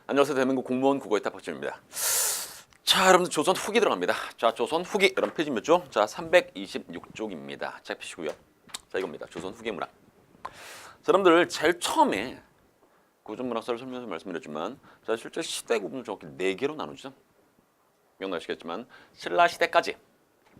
안녕하세요. 대한민국 공무원 국어의 탑박진입니다. 자, 여러분들 조선 후기 들어갑니다. 자, 조선 후기 여러분 페이지 몇 쪽? 자, 326쪽입니다. 책 피시고요. 자, 이겁니다. 조선 후기 문학. 자, 여러분들 제일 처음에 고전 문학사를 설명해서 말씀드렸지만, 자, 실제 시대 구분을 정확히 4개로 나누죠. 기억나시겠지만 신라 시대까지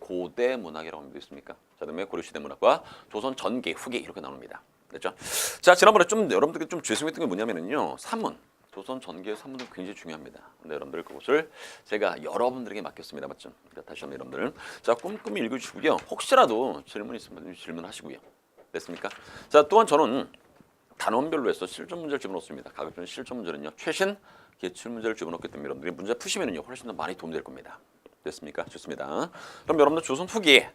고대 문학이라고 하면 있습니까? 자, 그다음에 고려 시대 문학과 조선 전기, 후기 이렇게 나눕니다. 됐죠? 자, 지난번에 좀 여러분들께 좀 죄송했던 게 뭐냐면은요, 산문. 조선 전기의 산문은 굉장히 중요합니다. 근데 여러분들 그것을 제가 여러분들에게 맡겼습니다. 맞죠? 그러니까 다시 한번 여러분들 자 꼼꼼히 읽어주시고요. 혹시라도 질문 있으면 질문하시고요. 됐습니까? 자, 또한 저는 단원별로 해서 실전 문제를 집어넣습니다. 가급적 실전 문제는요, 최신 기출 문제를 집어넣기 때문에 여러분들이 문제 푸시면은요 훨씬 더 많이 도움될 겁니다. 됐습니까? 좋습니다. 그럼 여러분들 조선 후기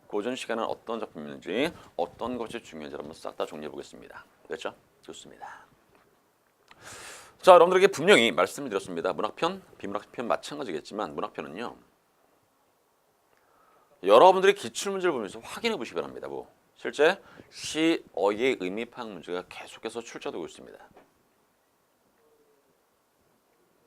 고전 시간은 어떤 작품인지 어떤 것이 중요한지 한번 싹 다 정리해 보겠습니다. 됐죠? 좋습니다. 자, 여러분들에게 분명히 말씀을 드렸습니다. 문학편, 비문학편 마찬가지겠지만 문학편은요, 여러분들이 기출문제를 보면서 확인해 보시기 바랍니다. 뭐 실제 시, 어의 의미 파악 문제가 계속해서 출제되고 있습니다.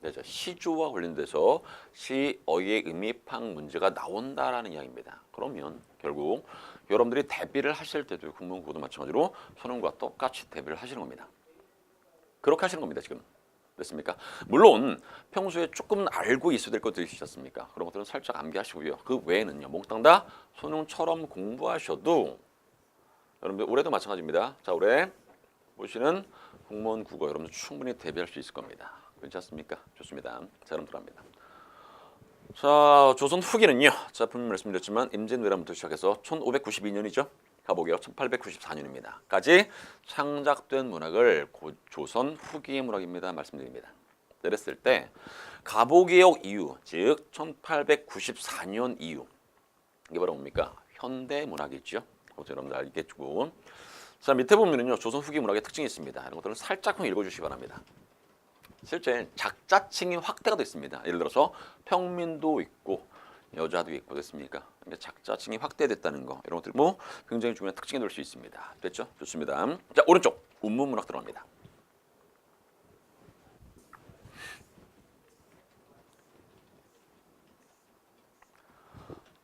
그렇죠? 시조와 관련돼서 시, 어의 의미 파악 문제가 나온다라는 이야기입니다. 그러면 결국 여러분들이 대비를 하실 때도 국문 국어도 마찬가지로 선언과 똑같이 대비를 하시는 겁니다. 그렇게 하시는 겁니다, 지금. 됐습니까? 물론 평소에 조금 알고 있어야 될 것들이 있었습니까? 그런 것들은 살짝 암기하시고요. 그 외에는요, 몽땅 다 손흥처럼 공부하셔도 여러분들 올해도 마찬가지입니다. 자, 올해 보시는 공무원 국어 여러분들 충분히 대비할 수 있을 겁니다. 그렇지 않습니까? 좋습니다. 자, 여러분 들어갑니다. 자, 조선 후기는요, 자, 분명 말씀드렸지만 임진왜란부터 시작해서 1592년이죠. 가보게요. 1894년입니다. 까지 창작된 문학을 조선 후기의 문학입니다. 말씀드립니다. 그랬을 때 가보개혁 이후, 즉 1894년 이후, 이게 바로 뭡니까? 현대 문학이죠. 그것도 여러분들 알겠고. 자, 밑에 보면은요, 조선 후기 문학의 특징이 있습니다. 이런 것들을 살짝 읽어주시기 바랍니다. 실제 작자층이 확대가 됐습니다. 예를 들어서 평민도 있고 여자도 있고 됐습니까? 그러니까 작자층이 확대됐다는 거, 이런 것들 뭐 굉장히 중요한 특징이 될 수 있습니다. 됐죠? 좋습니다. 자, 오른쪽 운문문학 들어갑니다.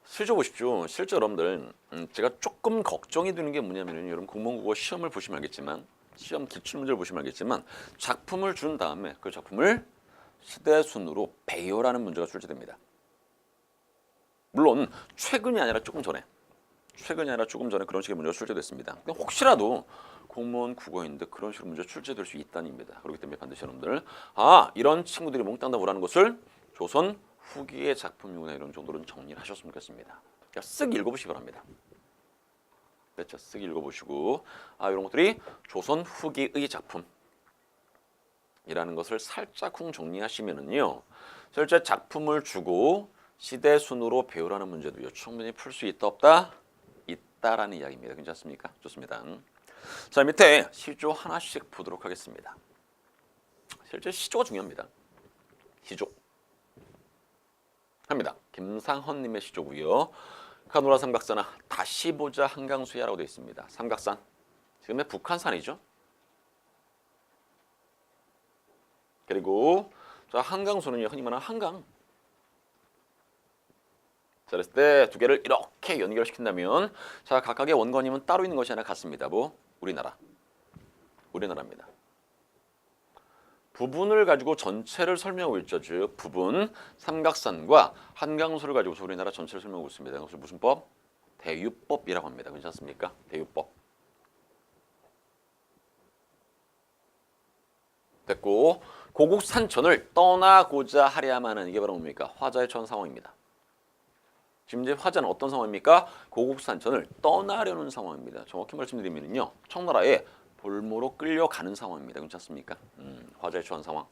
실제 보십시오. 실제 여러분들 제가 조금 걱정이 되는 게 뭐냐면요, 여러분 국문국어 시험을 보시면 알겠지만, 시험 기출문제를 보시면 알겠지만, 작품을 준 다음에 그 작품을 시대 순으로 배열하는 문제가 출제됩니다. 물론 최근이 아니라 조금 전에 그런 식의 문제가 출제됐습니다. 혹시라도 공무원 국어인데 그런 식으로 문제 출제될 수 있다는 입니다. 그렇기 때문에 반드시 여러분들 이런 친구들이 몽땅 다 오라는 것을 조선 후기의 작품이구나, 이런 정도는 정리를 하셨으면 좋겠습니다. 그러니까 쓱 읽어보시기 바랍니다. 됐죠? 쓱 읽어보시고 이런 것들이 조선 후기의 작품이라는 것을 살짝쿵 정리하시면은요, 실제 작품을 주고 시대 순으로 배우라는 문제도요, 충분히 풀 수 있다 없다? 있다라는 이야기입니다. 괜찮습니까? 좋습니다. 자, 밑에 시조 하나씩 보도록 하겠습니다. 실제 시조가 중요합니다. 시조 합니다. 김상헌님의 시조고요. 카노라 삼각산아 다시 보자 한강수야라고 되어 있습니다. 삼각산 지금의 북한산이죠. 그리고 자, 한강수는요, 흔히 말하는 한강. 자, 그랬을 때 두 개를 이렇게 연결시킨다면, 자, 각각의 원건임은 따로 있는 것이 하나 같습니다. 뭐 우리나라입니다. 부분을 가지고 전체를 설명하고 있죠. 즉 부분 삼각산과 한강수를 가지고서 우리나라 전체를 설명하고 있습니다. 이것을 무슨 법? 대유법이라고 합니다. 괜찮습니까? 대유법. 됐고, 고국산천을 떠나고자 하랴마는, 이게 바로 뭡니까? 화자에 처한 상황입니다. 지금 이제 화자는 어떤 상황입니까? 고국산천을 떠나려는 상황입니다. 정확히 말씀드리면요, 청나라에 볼모로 끌려가는 상황입니다. 괜찮습니까? 화자에 처한 상황.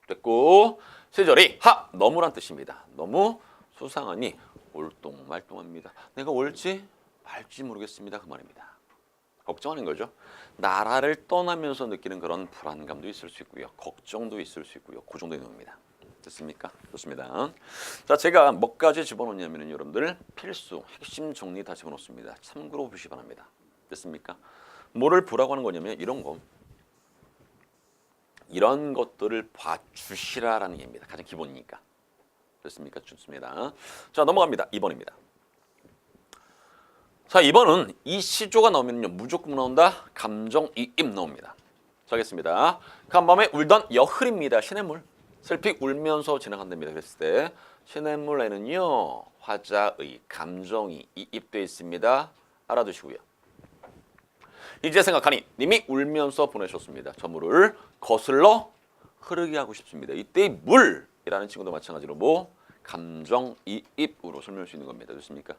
됐고, 세절이 너무란 뜻입니다. 너무 수상하니 올똥말똥합니다. 내가 올지 말지 모르겠습니다. 그 말입니다. 걱정하는 거죠. 나라를 떠나면서 느끼는 그런 불안감도 있을 수 있고요, 걱정도 있을 수 있고요, 그 정도의 내용입니다. 됐습니까? 좋습니다. 자, 제가 뭐까지 집어넣냐면 여러분들 필수 핵심 정리 다 집어넣습니다. 참고로 보시기 바랍니다. 됐습니까? 뭐를 보라고 하는 거냐면 이런 거. 이런 것들을 봐주시라라는 얘기입니다. 가장 기본이니까. 됐습니까? 좋습니다. 자, 넘어갑니다. 2번입니다. 자, 2번은 이 시조가 나오면요 무조건 나온다. 감정이입 나옵니다. 자, 하겠습니다. 간밤에 울던 여흐입니다. 시냇물. 슬피 울면서 지나간답니다. 그랬을 때 시냇물에는요 화자의 감정이 이입되어 있습니다. 알아두시고요. 이제 생각하니 님이 울면서 보내셨습니다. 저 물을 거슬러 흐르게 하고 싶습니다. 이때 물이라는 친구도 마찬가지로 뭐 감정이입으로 설명할 수 있는 겁니다. 좋습니까?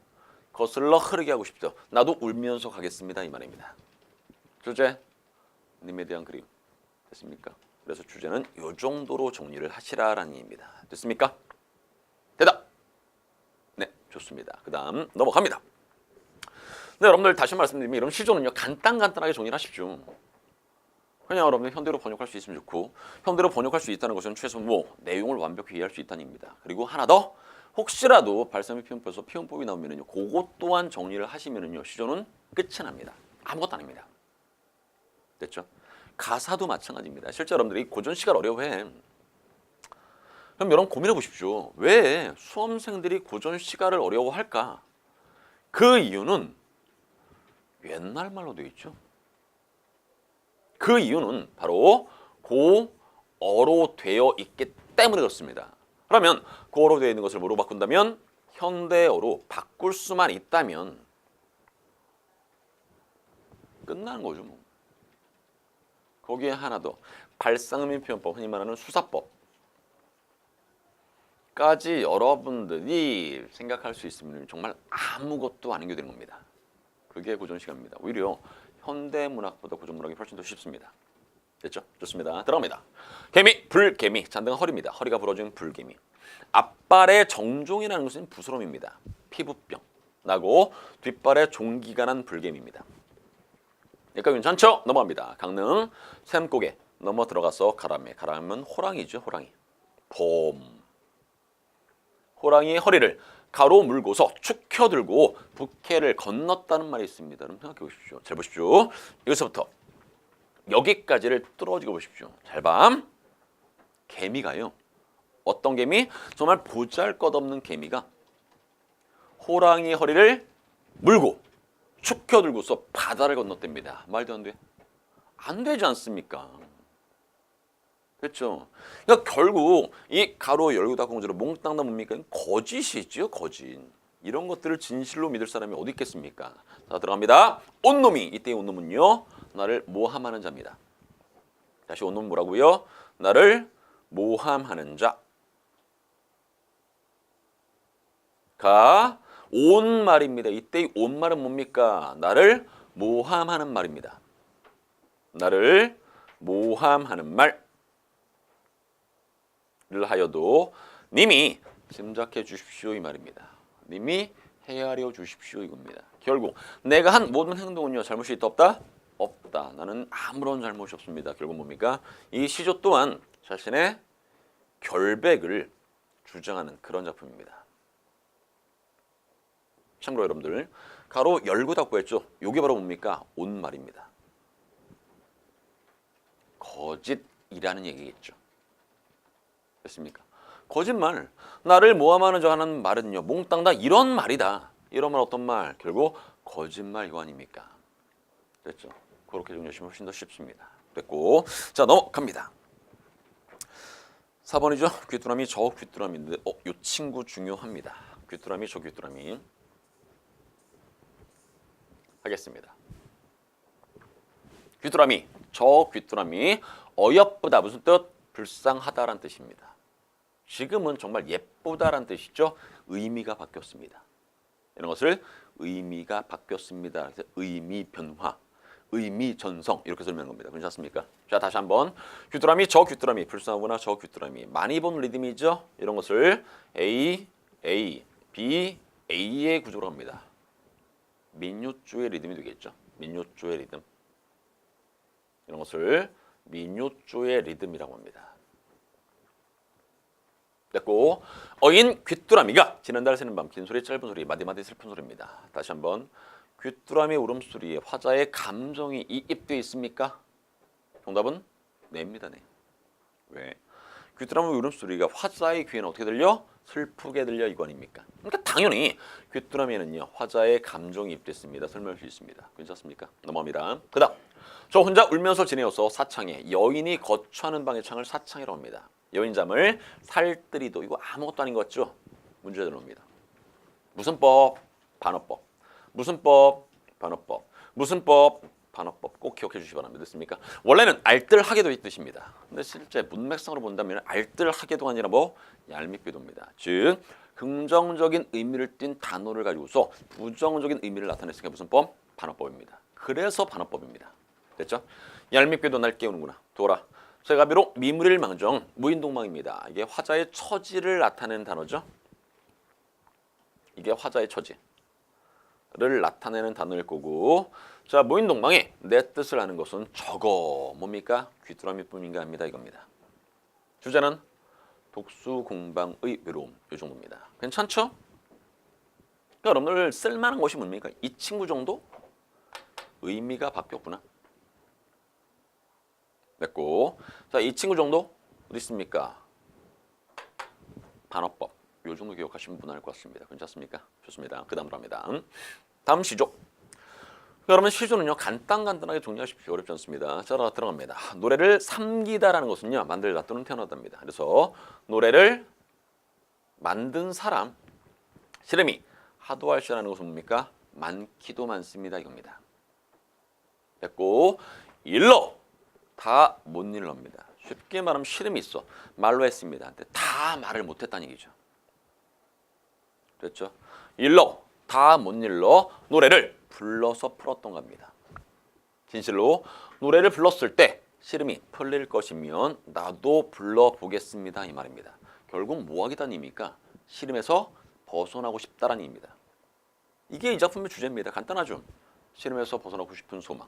거슬러 흐르게 하고 싶죠. 나도 울면서 가겠습니다. 이 말입니다. 주제 님에 대한 그림 됐습니까? 그래서 주제는 이 정도로 정리를 하시라라는 얘기입니다. 됐습니까? 대답. 네, 좋습니다. 그 다음 넘어갑니다. 네, 여러분들 다시 말씀드리면 이런 시조는요 간단하게 정리를 하십시오. 그냥 여러분들 현대로 번역할 수 있으면 좋고 현대로 번역할 수 있다는 것은 최소 뭐 내용을 완벽히 이해할 수 있다는 얘기입니다. 그리고 하나 더 혹시라도 발사미 표현법에서 표현법이 나오면은요 그것 또한 정리를 하시면은요 시조는 끝이 납니다. 아무것도 아닙니다. 됐죠? 가사도 마찬가지입니다. 실제 여러분들이 고전시가 어려워해. 그럼 여러분 고민해 보십시오. 왜 수험생들이 고전시가를 어려워할까? 그 이유는 옛날 말로 되어 있죠. 그 이유는 바로 고어로 되어 있기 때문에 그렇습니다. 그러면 고어로 되어 있는 것을 뭐로 바꾼다면 현대어로 바꿀 수만 있다면 끝나는 거죠. 뭐. 거기에 하나 더 발상음인 표현법, 흔히 말하는 수사법까지 여러분들이 생각할 수 있으면 정말 아무것도 아닌 게 되는 겁니다. 그게 고전시가입니다. 오히려 현대문학보다 고전문학이 훨씬 더 쉽습니다. 됐죠? 좋습니다. 들어갑니다. 개미, 불개미, 잔등한 허리입니다. 허리가 부러진 불개미. 앞발의 정종이라는 것은 부스럼입니다. 피부병 나고 뒷발에 종기가 난 불개미입니다. 여기까지 괜찮죠? 넘어갑니다. 강릉 샘고개 넘어 들어가서 가람에. 가람은 호랑이죠. 호랑이. 봄. 호랑이의 허리를 가로 물고서 축혀들고 북해를 건넜다는 말이 있습니다. 여러분 생각해 보십시오. 잘 보십시오. 여기서부터 여기까지를 뚫어지고 보십시오. 잘 봐. 개미가요. 어떤 개미? 정말 보잘것없는 개미가 호랑이 허리를 물고 축혀들고서 바다를 건넜답니다. 말도 안 돼. 안 되지 않습니까? 그렇죠? 그러니까 결국 이 가로 열고 닫고 공제로 몽땅 다 뭡니까? 거짓이죠, 거짓. 이런 것들을 진실로 믿을 사람이 어디 있겠습니까? 자, 들어갑니다. 온놈이, 이때 온놈은요 나를 모함하는 자입니다. 다시 온놈은 뭐라고요? 나를 모함하는 자. 가 온 말입니다. 이때 온 말은 뭡니까? 나를 모함하는 말입니다. 나를 모함하는 말을 하여도 님이 짐작해 주십시오 이 말입니다. 님이 헤아려 주십시오 이겁니다. 결국 내가 한 모든 행동은요 잘못이 있다 없다? 없다. 나는 아무런 잘못이 없습니다. 결국 뭡니까? 이 시조 또한 자신의 결백을 주장하는 그런 작품입니다. 참고로 여러분들 가로 열고 닫고 했죠. 이게 바로 뭡니까? 온 말입니다. 거짓이라는 얘기겠죠. 됐습니까? 거짓말. 나를 모함하는 자 하는 말은요. 몽땅 다 이런 말이다. 이런 말 어떤 말? 결국 거짓말 이거 아닙니까? 됐죠? 그렇게 정리하시면 훨씬 더 쉽습니다. 됐고 자 넘어갑니다. 4번이죠. 귀뚜라미 저 귀뚜라미인데 이 친구 중요합니다. 귀뚜라미 저 귀뚜라미 하겠습니다. 귀뚜라미 저 귀뚜라미 어여쁘다 무슨 뜻? 불쌍하다란 뜻입니다. 지금은 정말 예쁘다란 뜻이죠. 의미가 바뀌었습니다. 이런 것을 의미가 바뀌었습니다. 그래서 의미 변화, 의미 전성 이렇게 설명한 겁니다. 그렇지 않습니까? 자 다시 한번 귀뚜라미 저 귀뚜라미 불쌍하구나 저 귀뚜라미 많이 본 리듬이죠. 이런 것을 A, A, B, A의 구조로 합니다. 민요조의 리듬이 되겠죠. 민요조의 리듬. 이런 것을 민요조의 리듬이라고 합니다. 됐고 어인 귀뚜라미가 지난달 새는 밤 긴 소리 짧은 소리 마디마디 슬픈 소리입니다. 다시 한번 귀뚜라미 울음소리에 화자의 감정이 이입되어 있습니까? 정답은 네입니다. 네. 왜? 귀뚜라미 울음소리가 화자의 귀에는 어떻게 들려? 슬프게 들려 이거 아닙니까? 그러니까 당연히 귀뚜라미에는요 화자의 감정이 입됐습니다. 설명할 수 있습니다. 괜찮습니까? 넘어갑니다. 그다음 저 혼자 울면서 지내어서 사창에 여인이 거처하는 방의 창을 사창이라고 합니다. 여인잠을 살뜰히도 이거 아무것도 아닌 것 같죠? 문제 들어옵니다. 무슨 법? 반어법. 무슨 법? 반어법. 무슨 법? 반어법. 꼭 기억해 주시기 바랍니다. 됐습니까? 원래는 알뜰하게도 이 뜻입니다. 근데 실제 문맥상으로 본다면 알뜰하게도가 아니라 뭐 얄밉게도입니다. 즉 긍정적인 의미를 띤 단어를 가지고서 부정적인 의미를 나타냈으니까 무슨 법? 반어법입니다. 그래서 반어법입니다. 됐죠? 얄밉게도 날 깨우는구나. 돌아. 제가 비록 미무리를 망정 무인동망입니다. 이게 화자의 처지를 나타내는 단어죠. 이게 화자의 처지를 나타내는 단어일 거고, 자 무인동망에 내 뜻을 아는 것은 저거 뭡니까? 귀뚜라미뿐인가 합니다. 이겁니다. 주제는 독수공방의 외로움 이 정도입니다. 괜찮죠? 그러니까 여러분들 쓸만한 것이 뭡니까? 이 친구 정도? 의미가 바뀌었구나. 됐고, 자 이 친구 정도 어디 있습니까? 반어법. 요 정도 기억하시면 무난할 것 같습니다. 괜찮습니까? 좋습니다. 그 다음으로 합니다. 다음 시조. 그러면 시조는요 간단하게 정리하십시오. 어렵지 않습니다. 자 들어갑니다. 노래를 삼기다라는 것은요 만들다 또는 태어나다입니다. 그래서 노래를 만든 사람 시름이 하도할시라는 것은 뭡니까? 많기도 많습니다. 이겁니다. 됐고, 일러 다 못 일러입니다. 쉽게 말하면 시름이 있어. 말로 했습니다. 근데 다 말을 못했다는 얘기죠. 됐죠? 일러 다 못 일러 노래를 불러서 풀었던 겁니다. 진실로 노래를 불렀을 때 시름이 풀릴 것이면 나도 불러보겠습니다. 이 말입니다. 결국 뭐 하겠다는 의미입니까? 시름에서 벗어나고 싶다라는 의미입니다. 이게 이 작품의 주제입니다. 간단하죠? 시름에서 벗어나고 싶은 소망.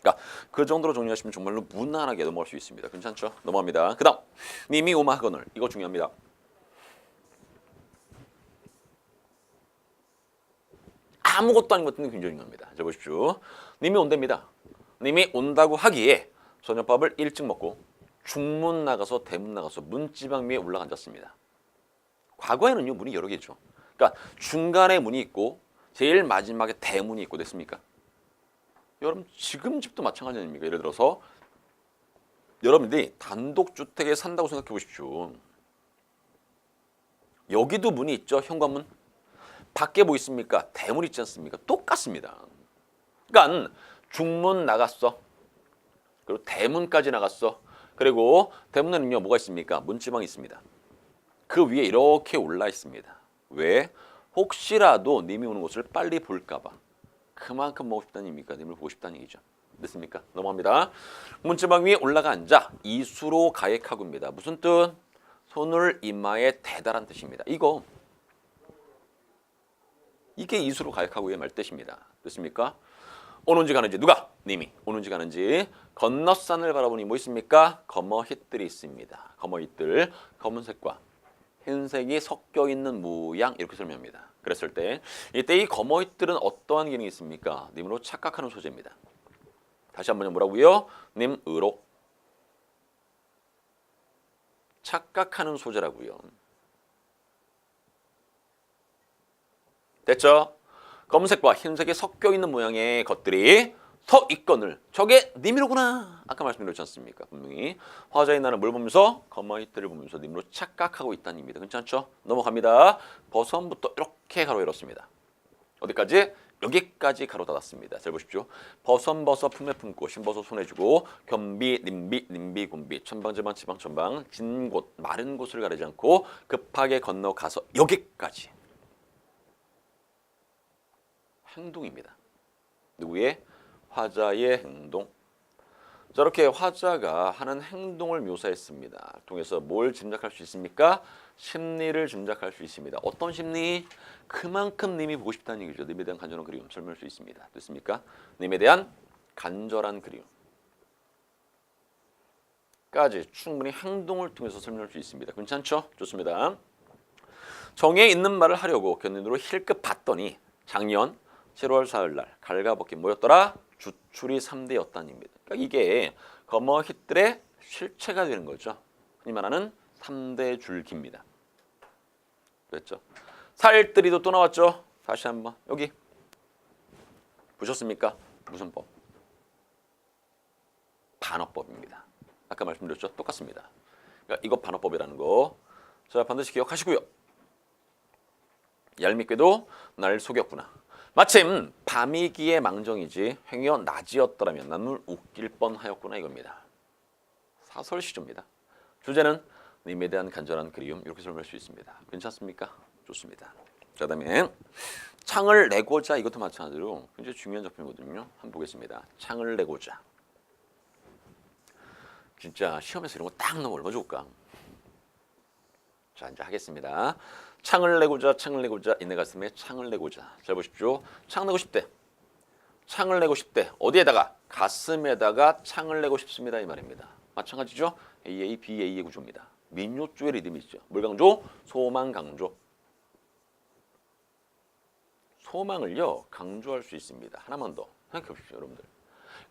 그러니까 그 정도로 정리하시면 정말로 무난하게 넘어갈 수 있습니다. 괜찮죠? 넘어갑니다. 그 다음 님이 오마하거늘. 이거 중요합니다. 아무것도 아닌 것 같은데 굉장히 중요합니다. 자 보십시오. 님이 온답니다. 님이 온다고 하기에 저녁밥을 일찍 먹고 중문 나가서 대문 나가서 문지방 위에 올라가 앉았습니다. 과거에는요 문이 여러 개죠. 그러니까 중간에 문이 있고 제일 마지막에 대문이 있고 됐습니까? 여러분 지금 집도 마찬가지 아닙니까? 예를 들어서 여러분들이 단독주택에 산다고 생각해 보십시오. 여기도 문이 있죠. 현관문. 밖에 뭐 있습니까? 대문 있지 않습니까? 똑같습니다. 그러니까 중문 나갔어. 그리고 대문까지 나갔어. 그리고 대문에는요 뭐가 있습니까? 문지방이 있습니다. 그 위에 이렇게 올라 있습니다. 왜? 혹시라도 님이 오는 곳을 빨리 볼까 봐. 그만큼 보고 싶다는 의미입니까? 님을 보고 싶다는 얘기죠. 됐습니까? 넘어갑니다. 문지방 위에 올라가 앉아 이수로 가액하고입니다. 무슨 뜻? 손을 이마에 대다란 뜻입니다. 이게 이수로 가액하고의 말뜻입니다. 됐습니까? 오는지 가는지 누가? 님이 오는지 가는지 건너산을 바라보니 뭐 있습니까? 거머hit들이 있습니다. 거머hit들 검은색과 흰색이 섞여 있는 모양 이렇게 설명합니다. 그랬을 때 이때 이 거머hit들은 어떠한 기능이 있습니까? 님으로 착각하는 소재입니다. 다시 한번 뭐라고요? 님으로 착각하는 소재라고요. 됐죠? 검은색과 흰색이 섞여 있는 모양의 것들이 서 있거늘 저게 님이로구나. 아까 말씀드렸지 않습니까? 분명히 화자의 나는 뭘 보면서 거머hit들을 보면서 님으로 착각하고 있다는 의미입니다. 괜찮죠? 넘어갑니다. 버선부터 이렇게 가로 열었습니다. 어디까지? 여기까지 가로 닫았습니다. 잘 보십시오. 버선버섯 품에 품고 신버섯 손에 쥐고 겸비 님비 님비 곰비 천방지방 지방천방 진 곳 마른 곳을 가리지 않고 급하게 건너가서 여기까지 행동입니다. 누구의? 화자의 행동. 저렇게 화자가 하는 행동을 묘사했습니다. 통해서 뭘 짐작할 수 있습니까? 심리를 짐작할 수 있습니다. 어떤 심리? 그만큼 님이 보고 싶다는 얘기죠. 님에 대한 간절한 그리움 설명할 수 있습니다. 됐습니까? 님에 대한 간절한 그리움 까지 충분히 행동을 통해서 설명할 수 있습니다. 괜찮죠? 좋습니다. 정에 있는 말을 하려고 견눈으로 힐끗 봤더니 작년 7월 4일날 갈가벗긴 뭐였더라? 주출이 3대였다는 얘기입니다. 그러니까 이게 거머hit들의 실체가 되는 거죠. 흔히 말하는 3대 줄기입니다. 그랬죠? 살뜰이도 또 나왔죠. 다시 한번 여기 보셨습니까? 무슨 법? 반어법입니다. 아까 말씀드렸죠? 똑같습니다. 그러니까 이거 반어법이라는 거. 자, 반드시 기억하시고요. 얄밉게도 날 속였구나. 마침 밤이기에 망정이지 행여 낮이었더라면 나는 웃길 뻔하였구나 이겁니다. 사설 시조입니다. 주제는 님에 대한 간절한 그리움 이렇게 설명할 수 있습니다. 괜찮습니까? 좋습니다. 자, 그다음에 창을 내고자 이것도 마찬가지로 굉장히 중요한 작품이거든요. 한번 보겠습니다. 창을 내고자. 진짜 시험에서 이런 거 딱 넣으면 얼마 좋을까? 자, 이제 하겠습니다. 창을 내고자 이내 가슴에 창을 내고자. 잘 보십시오. 창 내고 싶대. 창을 내고 싶대. 어디에다가? 가슴에다가 창을 내고 싶습니다 이 말입니다. 마찬가지죠. AA, BA의 구조입니다. 민요조의 리듬이죠. 뭘 강조? 소망 강조. 소망을요 강조할 수 있습니다. 하나만 더 생각해 보십시오 여러분들.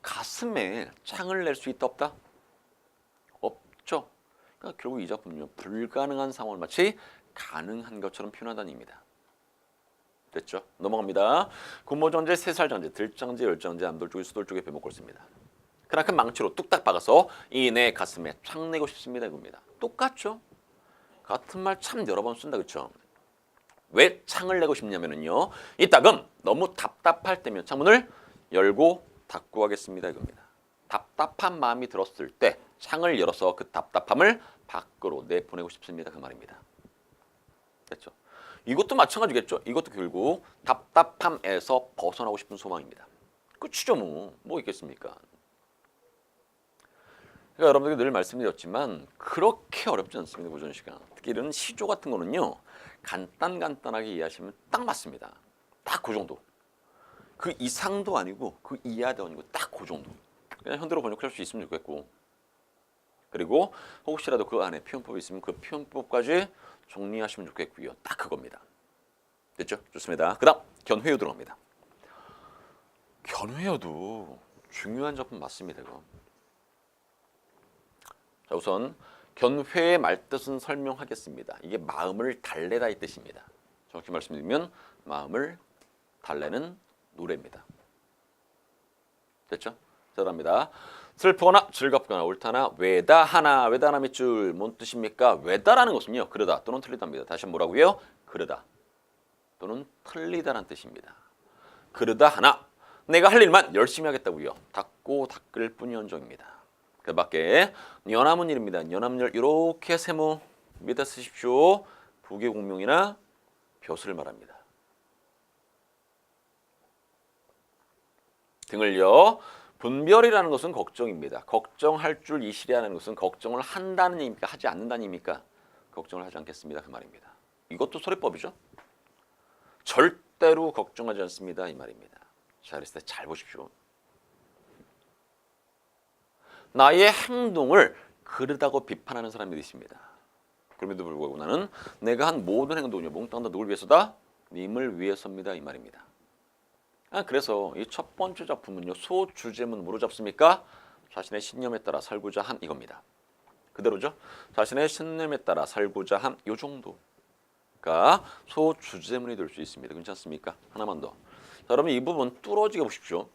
가슴에 창을 낼 수 있다 없다? 없죠. 그러니까 결국 이 작품은요 불가능한 상황을 마치 가능한 것처럼 표현한다는 의미입니다. 됐죠? 넘어갑니다. 군모전제, 세살전제, 들장제, 열장제, 암돌 쪽에 수돌 쪽에 배목걸 씁니다. 그나큰 망치로 뚝딱 박아서 이 내 가슴에 창 내고 싶습니다 이겁니다. 똑같죠? 같은 말 참 여러 번 쓴다 그렇죠? 왜 창을 내고 싶냐면요. 이따금 너무 답답할 때면 창문을 열고 닫고 하겠습니다 이겁니다. 답답한 마음이 들었을 때 창을 열어서 그 답답함을 밖으로 내보내고 싶습니다 그 말입니다. 됐죠? 이것도 마찬가지겠죠. 이것도 결국 답답함에서 벗어나고 싶은 소망입니다. 끝이죠 뭐 있겠습니까? 그러니까 여러분들께 늘 말씀드렸지만 그렇게 어렵지 않습니다. 고전 시간. 특히 이런 시조 같은 거는요. 간단하게 이해하시면 딱 맞습니다. 딱 그 정도. 그 이상도 아니고 그 이하도 아니고 딱 그 정도. 그냥 현대로 번역할 수 있으면 좋겠고. 그리고 혹시라도 그 안에 표현법이 있으면 그 표현법까지 정리하시면 좋겠고요. 딱 그겁니다. 됐죠? 좋습니다. 그 다음 견회유 들어갑니다. 견회유도 중요한 작품 맞습니다. 이거. 자, 우선 견회의 말뜻은 설명하겠습니다. 이게 마음을 달래다 이 뜻입니다. 정확히 말씀드리면 마음을 달래는 노래입니다. 됐죠? 자랍니다. 슬프거나 즐겁거나 옳다나 외다하나 밑줄 뭔 뜻입니까? 외다라는 것은요 그러다 또는 틀리다입니다. 다시 한번 뭐라고요? 그러다 또는 틀리다라는 뜻입니다. 그러다 하나 내가 할 일만 열심히 하겠다고요. 닦고 닦을 뿐이언정입니다. 그 밖에 연암은 일입니다. 연암열 이렇게 세모 밑에 쓰십시오. 부계공명이나 벼슬을 말합니다. 등을요. 분별이라는 것은 걱정입니다. 걱정할 줄 이시리라는 것은 걱정을 한다는 얘기입니까? 하지 않는다는 얘기입니까? 걱정을 하지 않겠습니다. 그 말입니다. 이것도 소리법이죠. 절대로 걱정하지 않습니다. 이 말입니다. 자, 그랬을 때 잘 보십시오. 나의 행동을 그르다고 비판하는 사람이 있습니다. 그럼에도 불구하고 나는 내가 한 모든 행동이요 몽땅 다 누굴 위해서다? 님을 위해서입니다. 이 말입니다. 그래서 이 첫 번째 작품은요 소주제문 뭐로 잡습니까? 자신의 신념에 따라 살고자 함 이겁니다. 그대로죠? 자신의 신념에 따라 살고자 함 요 정도가 소주제문이 될 수 있습니다. 괜찮습니까? 하나만 더. 자, 여러분 이 부분 뚫어지게 보십시오.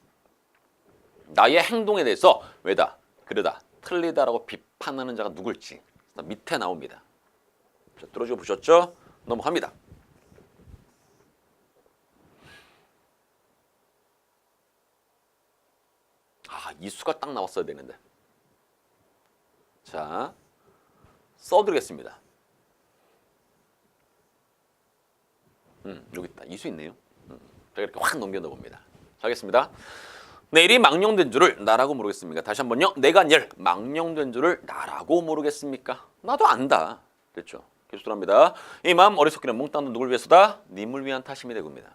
나의 행동에 대해서 왜다, 그러다, 틀리다라고 비판하는 자가 누굴지 밑에 나옵니다. 자, 뚫어지게 보셨죠? 넘어갑니다. 이 수가 딱 나왔어야 되는데. 자, 써드리겠습니다. 여기 있다. 이 수 있네요. 제가 이렇게 확 넘겨 넣어봅니다. 자, 하겠습니다. 내일이 망령된 줄을 나라고 모르겠습니까? 다시 한번요. 내가 열 망령된 줄을 나라고 모르겠습니까? 나도 안다. 됐죠? 계속합니다. 이 마음 어리석기는 몽땅 누굴 위해서다? 님을 위한 탓임이 되고입니다.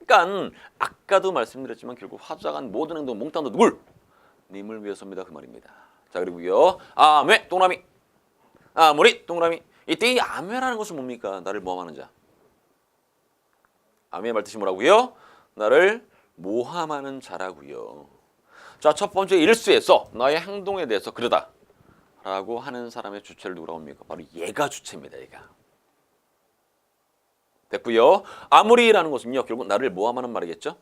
그러니까 아까도 말씀드렸지만 결국 화자간 모든 행동 몽땅 다 누굴? 님을 위해서입니다. 그 말입니다. 자, 그리고요. 아메 동그라미. 아무리 동그라미. 이때 이 아메라는 것은 뭡니까? 나를 모함하는 자. 아메의 말뜻이 뭐라고요? 나를 모함하는 자라고요. 자, 첫 번째 일수에서 나의 행동에 대해서 그러다 라고 하는 사람의 주체를 누구라고 합니까? 바로 얘가 주체입니다. 얘가. 됐고요. 아무리라는 것은요. 결국 나를 모함하는 말이겠죠.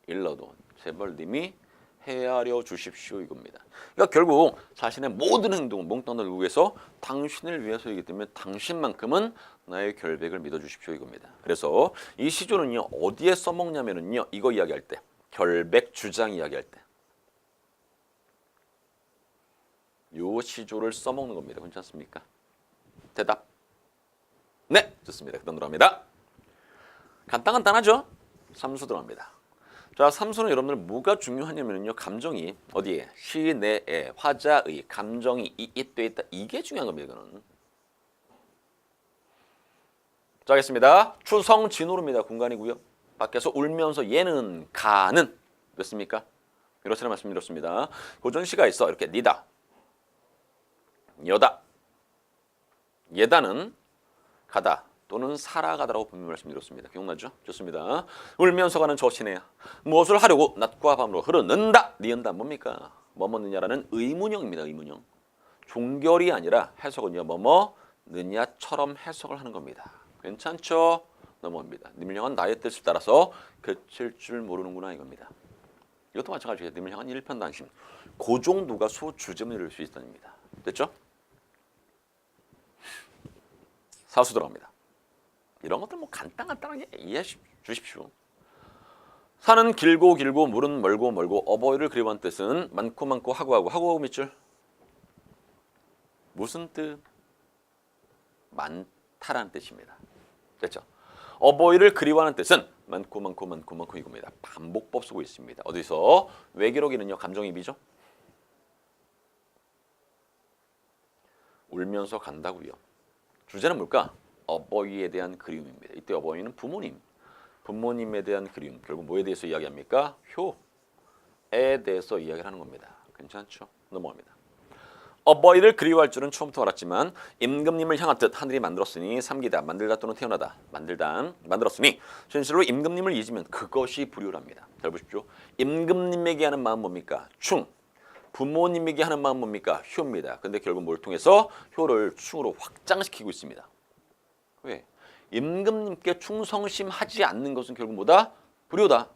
일러도 제발 님이 헤아려 주십시오 이겁니다. 그러니까 결국 자신의 모든 행동은 몽땅 다 위해서 당신을 위해서이기 때문에 당신만큼은 나의 결백을 믿어주십시오 이겁니다. 그래서 이 시조는요 어디에 써먹냐면은요 이거 이야기할 때 결백 주장 이야기할 때 요 시조를 써먹는 겁니다. 그렇지 않습니까? 대답. 네, 좋습니다. 그 다음 들어갑니다. 간단하죠? 삼수 들어갑니다. 자, 삼수는 여러분들 뭐가 중요하냐면요. 감정이 어디에? 시 내에 화자의 감정이 이입되어 있다. 이게 중요한 겁니다. 이거는. 자, 하겠습니다. 추성진호입니다. 공간이고요. 밖에서 울면서 얘는 가는 됐습니까? 이렇게 말씀드렸습니다. 고전시가 있어. 이렇게 니다, 여다, 예다는 가다 또는 살아가다라고 분명히 말씀드렸습니다. 기억나죠? 좋습니다. 울면서 가는 저 시내야 무엇을 하려고 낮과 밤으로 흐르는다. 니은다 뭡니까? 뭐뭐느냐라는 의문형입니다. 의문형. 종결이 아니라 해석은요. 뭐뭐느냐처럼 해석을 하는 겁니다. 괜찮죠? 넘어갑니다. 님을 향한 나의 뜻을 따라서 그칠 줄 모르는구나 이겁니다. 이것도 마찬가지예요. 님을 향한 일편단심. 그 정도가 소주점을 이룰 수 있다는 겁니다. 됐죠? 사수 들어갑니다. 이런 것들 뭐 간단하게 이해해 주십시오. 산은 길고 길고 물은 멀고 멀고 어버이를 그리워한 뜻은 많고 많고 하고 밑줄. 무슨 뜻? 많다라는 뜻입니다. 됐죠? 어버이를 그리워하는 뜻은 많고 이겁니다. 반복법 쓰고 있습니다. 어디서? 외기록이는요. 감정이입이죠. 울면서 간다고요. 주제는 뭘까? 어버이에 대한 그리움입니다. 이때 어버이는 부모님에 대한 그리움. 결국 뭐에 대해서 이야기합니까? 효에 대해서 이야기를 하는 겁니다. 괜찮죠? 넘어갑니다. 어버이를 그리워할 줄은 처음부터 알았지만 임금님을 향한 뜻 하늘이 만들었으니 삼기다 만들다 또는 태어나다 만들다 만들었으니 진실로 임금님을 잊으면 그것이 불효랍니다. 잘 보십시오. 임금님에게 하는 마음 뭡니까? 충. 부모님에게 하는 마음 뭡니까? 효입니다. 근데 결국 뭘 통해서 효를 충으로 확장시키고 있습니다. 왜? 임금님께 충성심하지 않는 것은 결국 뭐다? 불효다.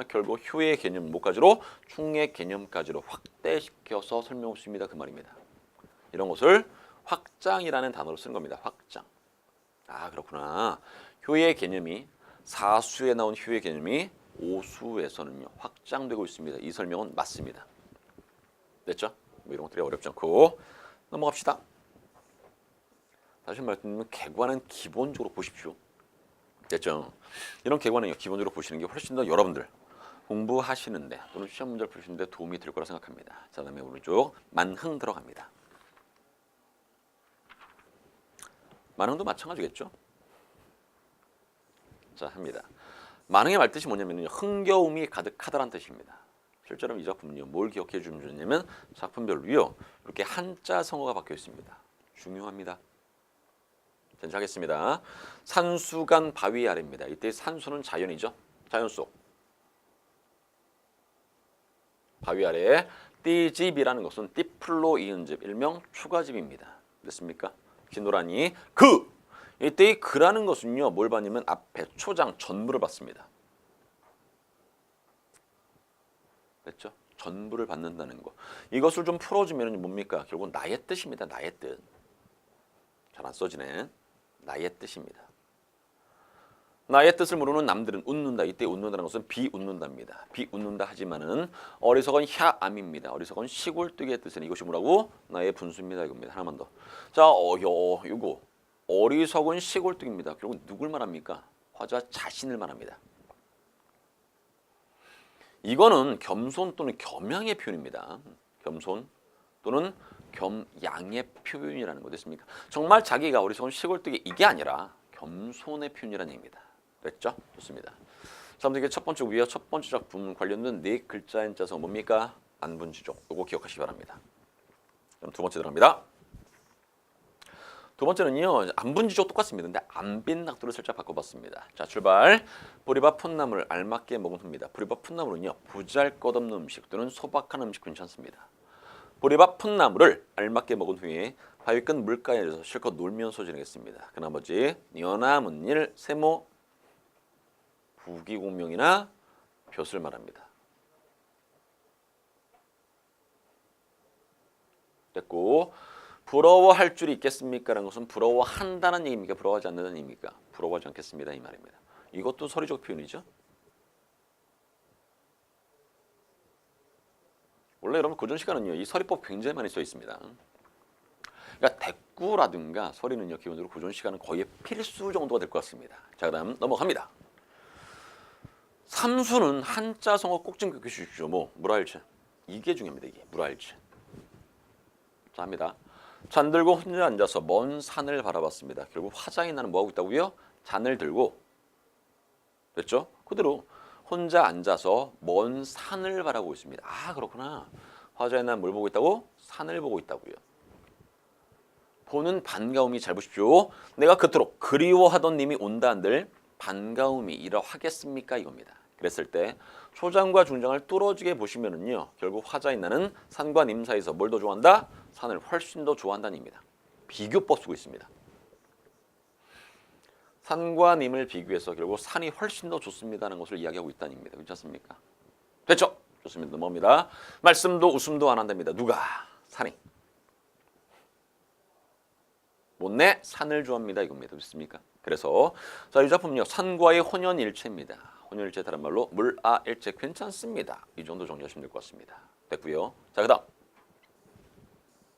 결국 효의 개념 뭐까지로? 충의 개념까지로 확대시켜서 설명할 수 있습니다. 그 말입니다. 이런 것을 확장이라는 단어로 쓰는 겁니다. 확장. 아 그렇구나. 효의 개념이 사수에 나온 효의 개념이 오수에서는요. 확장되고 있습니다. 이 설명은 맞습니다. 됐죠? 뭐 이런 것들이 어렵지 않고 넘어갑시다. 다시 말씀드리면 개관은 기본적으로 보십시오. 됐죠? 이런 개관은요. 기본적으로 보시는 게 훨씬 더 여러분들 공부하시는데 또는 시험 문제를 푸시는데 도움이 될 거라 생각합니다. 자, 다음에 오른쪽 만흥 들어갑니다. 만흥도 마찬가지겠죠? 자, 합니다. 만흥의 말뜻이 뭐냐면요. 흥겨움이 가득하다라는 뜻입니다. 실제로 이 작품은요. 뭘 기억해 주냐면 작품별로요. 이렇게 한자 성어가 박혀 있습니다. 중요합니다. 괜찮겠습니다. 산수간 바위 아래입니다. 이때 산수는 자연이죠. 자연 속. 바위 아래 띠집이라는 것은 띠플로 이은집 일명 추가집입니다. 됐습니까? 기노라니 그 이때 이 그라는 것은요. 뭘 받냐면 앞에 초장 전부를 받습니다. 됐죠? 전부를 받는다는 거. 이것을 좀 풀어주면 뭡니까? 결국 나의 뜻입니다. 나의 뜻. 잘 안 써지네. 나의 뜻입니다. 나의 뜻을 모르는 남들은 웃는다. 이때 웃는다는 것은 비웃는다입니다. 비웃는다 하지만은 어리석은 샤암입니다. 어리석은 시골뜨기의 뜻은 이것이 뭐라고? 나의 분수입니다. 이겁니다. 하나만 더. 자, 이거 어리석은 시골뜨기입니다. 결국 누굴 말합니까? 화자 자신을 말합니다. 이거는 겸손 또는 겸양의 표현입니다. 겸손 또는 겸양의 표현이라는 거 됐습니까? 정말 자기가 어리석은 시골뜨기 이게 아니라 겸손의 표현이라는 얘기입니다. 됐죠? 좋습니다. 사람들에게 첫 번째 위와 첫 번째 작품 관련된 네 글자인 자서 뭡니까? 안분지족. 이거 기억하시기 바랍니다. 그럼 두 번째 들어갑니다. 두 번째는요. 안분지족 똑같습니다. 근데 안빈낙도를 살짝 바꿔봤습니다. 자, 출발. 보리밥 풋나물 알맞게 먹은 후입니다. 보리밥 풋나물은요. 보잘것없는 음식 또는 소박한 음식 괜찮습니다. 보리밥 풋나물을 알맞게 먹은 후에 바위 끝 물가에서 실컷 놀면서 지내겠습니다. 그 나머지 연암은 일, 세모, 부귀공명이나 벼슬 말합니다. 됐고, 부러워할 줄이 있겠습니까? 라는 것은 부러워한다는 얘기입니까? 부러워하지 않는다는 얘기입니까? 부러워하지 않겠습니다. 이 말입니다. 이것도 서리적 표현이죠. 원래 여러분 고전 시간은요. 이 서리법 굉장히 많이 써 있습니다. 그러니까 대꾸라든가 서리는요. 기본적으로 고전 시간은 거의 필수 정도가 될 것 같습니다. 자, 그다음 넘어갑니다. 삼수는 한자성어 꼭 좀 기억해 주십시오. 물알치. 이게 중요합니다. 이게 물알치. 자, 합니다. 잔들고 혼자 앉아서 먼 산을 바라봤습니다. 결국 화장이 나는 뭐하고 있다고요? 잔을 들고 됐죠? 그대로 혼자 앉아서 먼 산을 바라보고 있습니다. 아, 그렇구나. 화장이 나는 뭘 보고 있다고? 산을 보고 있다고요. 보는 반가움이 잘 보십시오. 내가 그토록 그리워하던 님이 온다 한들 반가움이 이러하겠습니까? 이겁니다. 그랬을 때 초장과 중장을 뚫어지게 보시면은요. 결국 화자인 나는 산과 님 사이에서 뭘 더 좋아한다? 산을 훨씬 더 좋아한다는 얘기입니다. 비교법 쓰고 있습니다. 산과 님을 비교해서 결국 산이 훨씬 더 좋습니다라는 것을 이야기하고 있다는 얘기입니다. 그렇지 않습니까? 됐죠? 좋습니다. 넘어갑니다. 말씀도 웃음도 안 한답니다. 누가? 산이. 못내 산을 좋아합니다. 이겁니다. 됐습니까? 그래서 자, 이 작품은요. 산과의 혼연일체입니다. 혼연일체 다른 말로 물아일체 괜찮습니다. 이 정도 정리하시면 될 것 같습니다. 됐고요. 자, 그다음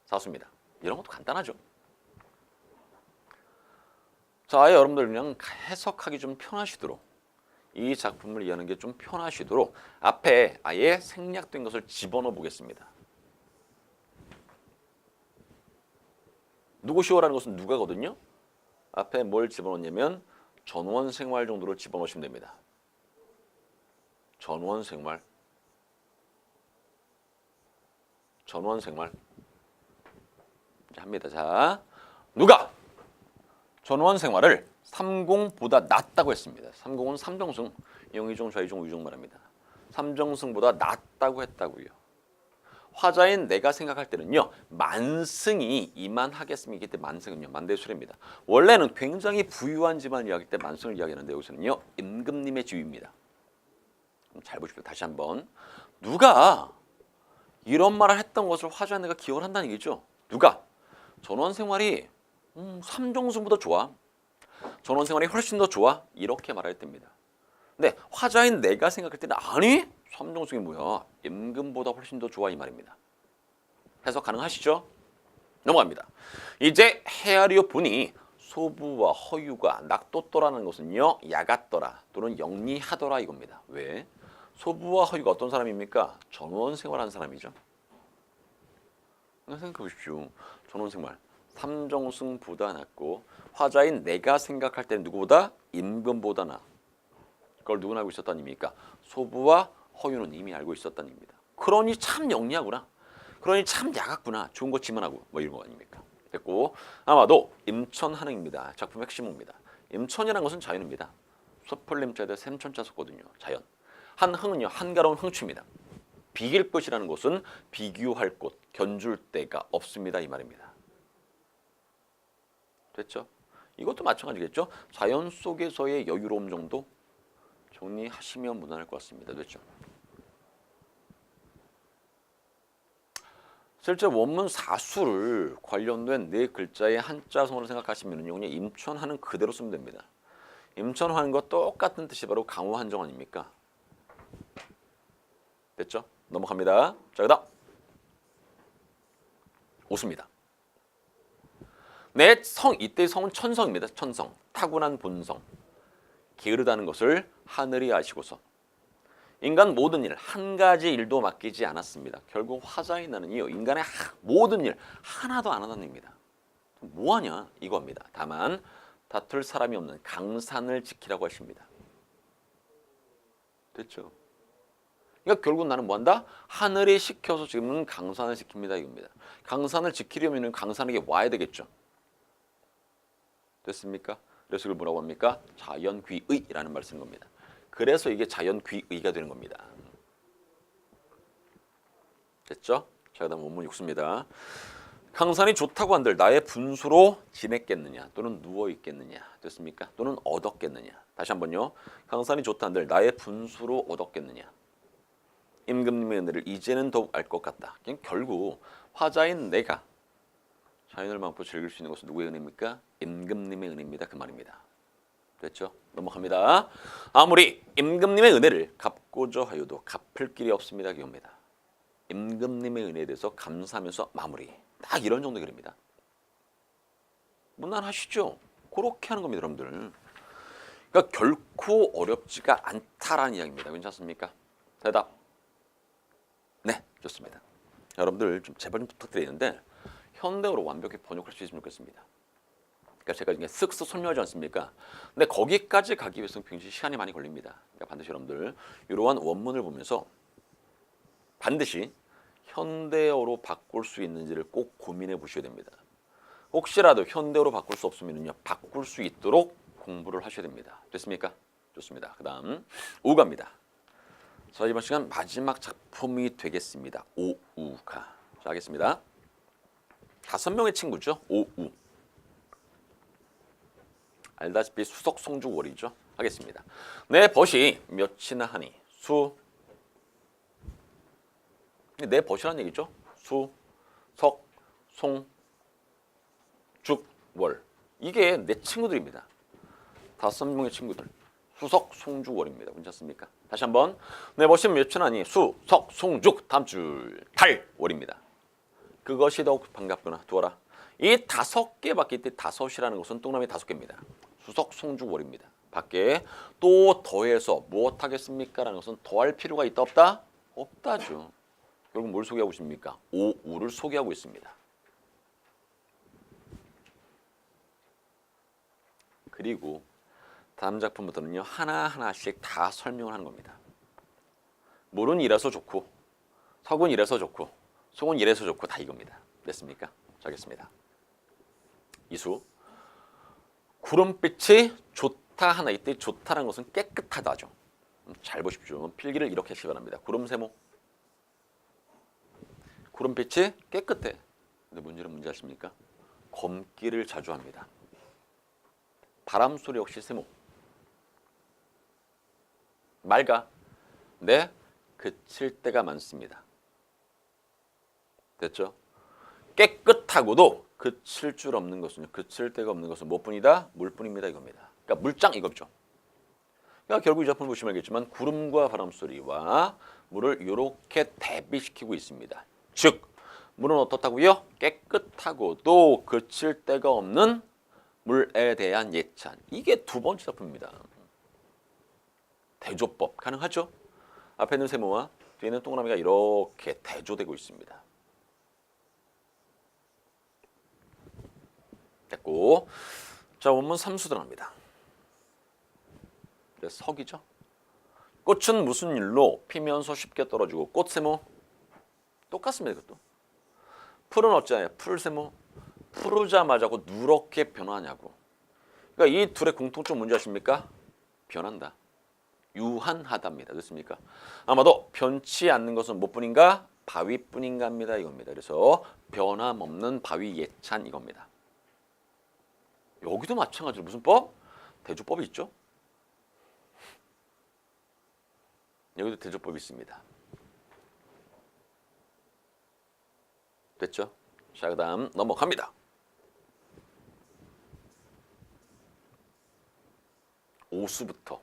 사수입니다. 이런 것도 간단하죠. 자, 여러분들 그냥 해석하기 좀 편하시도록 이 작품을 이해하는 게 좀 편하시도록 앞에 아예 생략된 것을 집어넣어 보겠습니다. 누구시오라는 것은 누가거든요. 앞에 뭘 집어넣냐면 전원생활 정도를 집어넣으시면 됩니다. 전원생활. 전원생활. 이제 합니다. 자, 누가 전원생활을 30보다 낫다고 했습니다. 30은 삼정승, 영의종, 좌의종, 우의종 말합니다. 삼정승보다 낫다고 했다고요. 화자인 내가 생각할 때는요. 만승이 이만하겠습니까? 이때 만승은요. 만대술입니다. 원래는 굉장히 부유한 집안 이야기할 때 만승을 이야기하는데 여기서는요. 임금님의 지위입니다. 잘 보십시오. 다시 한번. 누가 이런 말을 했던 것을 화자인 내가 기억을 한다는 얘기죠. 누가? 전원생활이 삼정승보다 좋아. 전원생활이 훨씬 더 좋아. 이렇게 말할 때입니다. 근데 화자인 내가 생각할 때는 아니 삼정승이 뭐야. 임금보다 훨씬 더 좋아 이 말입니다. 해석 가능하시죠? 넘어갑니다. 이제 헤아려 보니 소부와 허유가 낙도떠라는 것은요. 야같더라 또는 영리하더라 이겁니다. 왜? 소부와 허유가 어떤 사람입니까? 전원생활한 사람이죠. 생각해 보십시오. 전원생활. 삼정승보다 낫고 화자인 내가 생각할 때 누구보다? 임금보다 나. 그걸 누구나 알고 있었다는 의미입니까? 소부와 허유는 이미 알고 있었다는 의미입니다. 그러니 참 영리하구나. 그러니 참 야같구나. 좋은 거 지만하고 뭐 이런 거 아닙니까? 됐고 아마도 임천한흥입니다. 작품 핵심입니다. 임천이라는 것은 자연입니다. 섣불림자에다 샘천자 썼거든요. 자연. 한흥은요. 한가로운 흥취입니다. 비길 것이라는 것은 비교할 곳, 견줄 데가 없습니다. 이 말입니다. 됐죠? 이것도 마찬가지겠죠? 자연 속에서의 여유로움 정도 정리하시면 무난할 것 같습니다. 됐죠? 실제 원문 사수를 관련된 네 글자의 한자성어로 생각하시면요, 그냥 임천하는 그대로 쓰면 됩니다. 임천하는과 똑같은 뜻이 바로 강호한정 아닙니까? 됐죠? 넘어갑니다. 자, 그다음 오수입니다. 내 성, 이때의 성은 천성입니다. 천성, 타고난 본성. 게으르다는 것을 하늘이 아시고서 인간 모든 일, 한 가지 일도 맡기지 않았습니다. 결국 화자인 나는요. 인간의 모든 일 하나도 안 한다는 얘기입니다. 뭐하냐 이겁니다. 다만 다툴 사람이 없는 강산을 지키라고 하십니다. 됐죠? 그러니까 결국 나는 뭐한다? 하늘이 시켜서 지금은 강산을 지킵니다. 이겁니다. 강산을 지키려면 강산에게 와야 되겠죠. 됐습니까? 그래서 이걸 뭐라고 합니까? 자연귀의라는 말을 쓰는 겁니다. 그래서 이게 자연귀의가 되는 겁니다. 됐죠? 자, 그다음 원문 6수입니다. 강산이 좋다고 한들 나의 분수로 지냈겠느냐 또는 누워 있겠느냐 됐습니까? 또는 얻었겠느냐. 다시 한번요. 강산이 좋다 한들 나의 분수로 얻었겠느냐. 임금님의 은혜를 이제는 더욱 알 것 같다. 그냥 결국 화자인 내가 자연을 맛보 즐길 수 있는 것은 누구의 은혜입니까? 임금님의 은혜입니다. 그 말입니다. 됐죠? 넘어갑니다. 아무리 임금님의 은혜를 갚고자 하여도 갚을 길이 없습니다. 기호입니다. 임금님의 은혜에 대해서 감사하면서 마무리. 딱 이런 정도 글입니다. 무난하시죠? 그렇게 하는 겁니다, 여러분들. 그러니까 결코 어렵지가 않다라는 이야기입니다. 괜찮습니까? 대답. 네, 좋습니다. 여러분들 좀 제발 좀 부탁드리는데 현대어로 완벽히 번역할 수 있으면 좋겠습니다. 그러니까 제가 이게 쓱쓱 설명하지 않습니까? 근데 거기까지 가기 위해서는 굉장히 시간이 많이 걸립니다. 그러니까 반드시 여러분들 이러한 원문을 보면서 반드시 현대어로 바꿀 수 있는지를 꼭 고민해 보셔야 됩니다. 혹시라도 현대어로 바꿀 수 없으면요, 바꿀 수 있도록 공부를 하셔야 됩니다. 됐습니까? 좋습니다. 그 다음 5가입니다. 자, 이번 시간 마지막 작품이 되겠습니다. 오우가. 자, 하겠습니다. 5명의 친구죠. 오우. 알다시피 수석 송주월이죠. 하겠습니다. 내 벗이 몇이나 하니 수. 내 벗이라는 얘기죠. 수, 석, 송, 죽, 월. 이게 내 친구들입니다. 5명의 친구들. 수석, 송주월입니다. 괜찮습니까? 다시 한번. 내 벗이 몇이나 하니 수, 석, 송, 죽. 다음 줄 달, 월입니다. 그것이 더욱 반갑구나. 두어라. 이 5개 밖에 5이라는 것은 동그라미 5개입니다. 수석, 송주, 월입니다. 밖에 또 더해서 무엇 하겠습니까? 라는 것은 더할 필요가 있다 없다? 없다죠. 결국 뭘 소개하고 있습니까? 오우를 소개하고 있습니다. 그리고 다음 작품부터는요. 하나하나씩 다 설명을 하는 겁니다. 물은 이래서 좋고 석은 이래서 좋고 송은 이래서 좋고 다 이겁니다. 됐습니까? 자, 하겠습니다. 이수. 구름빛이 좋다 하나. 이때 좋다라는 것은 깨끗하다죠. 잘 보십시오. 필기를 이렇게 하시기 바랍니다. 구름세모. 구름빛이 깨끗해. 근데 문제는 뭔지 아십니까? 검기를 자주 합니다. 바람소리 역시 세모. 맑아. 네, 그칠 때가 많습니다. 됐죠? 깨끗하고도 그칠 줄 없는 것은요. 그칠 데가 없는 것은 무엇뿐이다? 물뿐입니다. 이겁니다. 그러니까 물장 이거죠. 그러니까 결국 이 작품을 보시면 알겠지만 구름과 바람소리와 물을 이렇게 대비시키고 있습니다. 즉 물은 어떻다고요? 깨끗하고도 그칠 데가 없는 물에 대한 예찬. 이게 두 번째 작품입니다. 대조법 가능하죠? 앞에 있는 세모와 뒤에 있는 동그라미가 이렇게 대조되고 있습니다. 됐고, 자, 원문 3수 들어갑니다. 석이죠. 꽃은 무슨 일로 피면서 쉽게 떨어지고 꽃세모 똑같습니다. 이것도. 풀은 어찌하냐? 풀세모 푸르자마자고 누렇게 변하냐고. 그러니까 이 둘의 공통점 뭔지 아십니까? 변한다. 유한하답니다. 됐습니까? 아마도 변치 않는 것은 무엇뿐인가? 바위뿐인가입니다. 이겁니다. 그래서 변함없는 바위 예찬 이겁니다. 여기도 마찬가지로 무슨 법? 대조법이 있죠. 여기도 대조법이 있습니다. 됐죠? 자, 그 다음 넘어갑니다. 5수부터.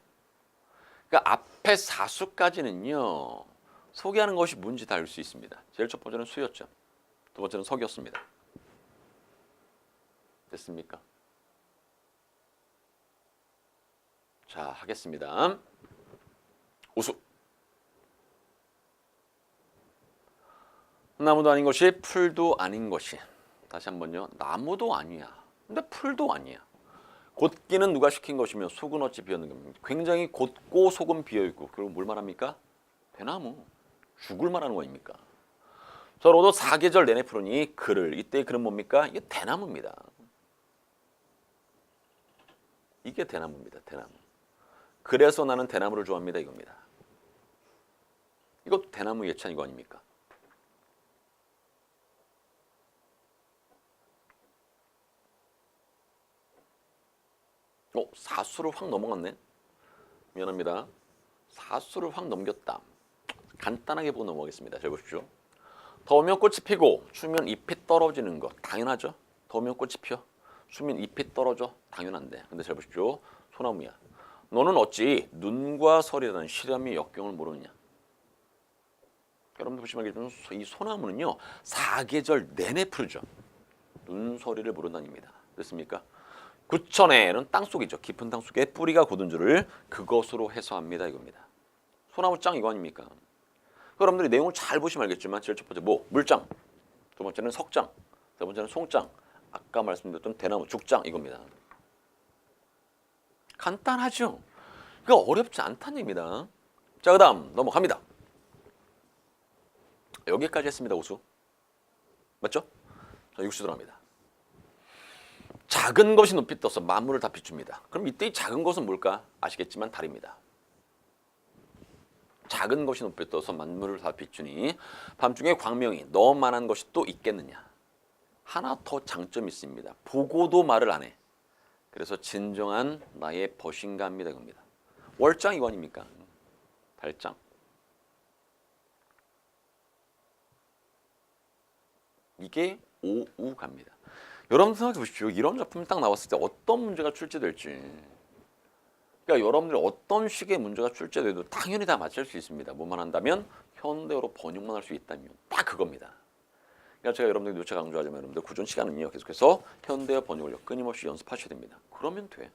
그러니까 앞에 4수까지는요. 소개하는 것이 뭔지 다 알 수 있습니다. 제일 첫 번째는 수였죠. 두 번째는 석이었습니다. 됐습니까? 자, 하겠습니다. 5수. 나무도 아닌 것이 풀도 아닌 것이. 다시 한번요. 나무도 아니야. 근데 풀도 아니야. 곧기는 누가 시킨 것이며 속은 어찌 비었는 겁니까? 굉장히 곧고 속은 비어있고. 그리고 뭘 말합니까? 대나무. 죽을 말하는 거 아닙니까? 저로도 4계절 내내 푸르니 그를. 이때의 그는 뭡니까? 이게 대나무입니다. 이게 대나무입니다. 대나무. 그래서 나는 대나무를 좋아합니다. 이겁니다. 이것도 대나무 예찬 이거 아닙니까? 사수를 확 넘어갔네. 미안합니다. 사수를 확 넘겼다. 간단하게 보고 넘어가겠습니다. 잘 보십시오. 더우면 꽃이 피고 추우면 잎이 떨어지는 것 당연하죠. 더우면 꽃이 피어 추우면 잎이 떨어져 당연한데. 근데 잘 보십시오. 소나무야. 너는 어찌 눈과 설이라는 시련의 역경을 모르느냐. 여러분들 보시면 알겠지만 이 소나무는요. 사계절 내내 푸르죠. 눈서리를 모른다입니다. 됐습니까? 구천에는 땅속이죠. 깊은 땅속에 뿌리가 곧은 줄을 그것으로 해서합니다. 이겁니다. 소나무 짱 이거 아닙니까? 여러분들이 내용을 잘 보시면 알겠지만 제일 첫 번째 물장, 두 번째는 석장, 세 번째는 송장, 아까 말씀드렸던 대나무, 죽장 이겁니다. 간단하죠? 이거 어렵지 않다는 얘기입니다. 자, 그 다음 넘어갑니다. 여기까지 했습니다. 우수. 맞죠? 자, 육수 들어갑니다. 작은 것이 높이 떠서 만물을 다 비춥니다. 그럼 이때 이 작은 것은 뭘까? 아시겠지만 달입니다. 작은 것이 높이 떠서 만물을 다 비추니 밤중에 광명이 너만한 것이 또 있겠느냐. 하나 더 장점이 있습니다. 보고도 말을 안 해. 그래서 진정한 나의 버신가입니다. 이겁니다. 월장 이거 아닙니까? 달장. 이게 오우갑니다. 여러분 생각해 보십시오. 이런 작품이 딱 나왔을 때 어떤 문제가 출제될지. 그러니까 여러분들이 어떤 식의 문제가 출제돼도 당연히 다 맞출 수 있습니다. 뭐만 한다면 현대어로 번역만 할 수 있다면 딱 그겁니다. 그러니까 제가 여러분들이 누차 강조하지만 여러분들 구전 시간은요. 계속해서 현대어 번역을 끊임없이 연습하셔야 됩니다. 그러면 돼.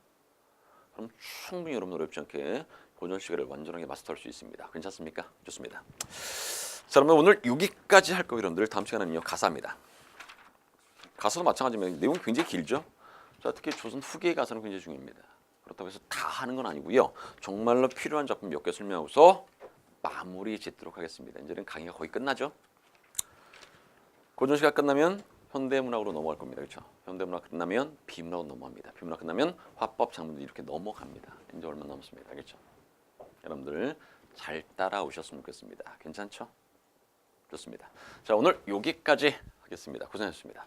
그럼 충분히 여러분 어렵지 않게 고전 시간을 완전하게 마스터할 수 있습니다. 괜찮습니까? 좋습니다. 자, 그러면 오늘 여기까지 할 거예요. 여러분들 다음 시간은요. 가사입니다. 가사도 마찬가지입니다. 내용이 굉장히 길죠. 자, 특히 조선 후기의 가사는 굉장히 중요합니다. 그렇다고 해서 다 하는 건 아니고요. 정말로 필요한 작품 몇 개 설명하고서 마무리 짓도록 하겠습니다. 이제는 강의가 거의 끝나죠. 고전 시간 끝나면 현대문학으로 넘어갈 겁니다. 그렇죠? 현대문학 끝나면 비문학으로 넘어갑니다. 비문학 끝나면 화법, 장문도 이렇게 넘어갑니다. 이제 얼마 남았습니다. 그렇죠? 여러분들 잘 따라오셨으면 좋겠습니다. 괜찮죠? 좋습니다. 자, 오늘 여기까지 하겠습니다. 고생하셨습니다.